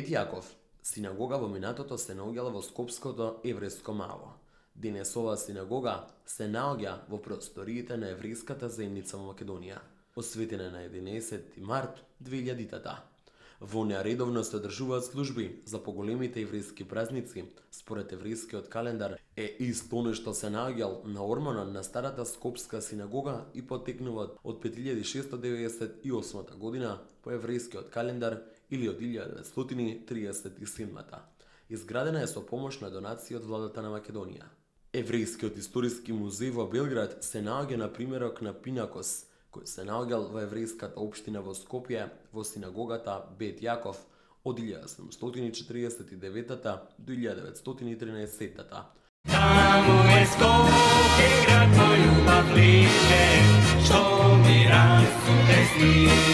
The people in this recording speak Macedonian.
Бет Јаков, синагога во минатото се наоѓала во Скопското еврејско мало. Денес оваа синагога се наоѓа во просториите на еврејската заедница во Македонија, осветена на 11 март 2000-та. Во неа редовно се одржуваат служби за поголемите еврејски празници. Според еврејскиот календар е исто оно што се наоѓал на ормонот на старата Скопска синагога и потекнува од 5698 година по еврејскиот календар или од 1937. Изградена е со помош на донации од владата на Македонија. Еврејскиот историски музеј во Белград се наоѓа на примерок на Пинакос, кој се наоѓал во еврејската општина во Скопје во синагогата Бет Јаков од 1749 до 1913. Таму е Скопје, град мој љубав лише, што ми расте сни.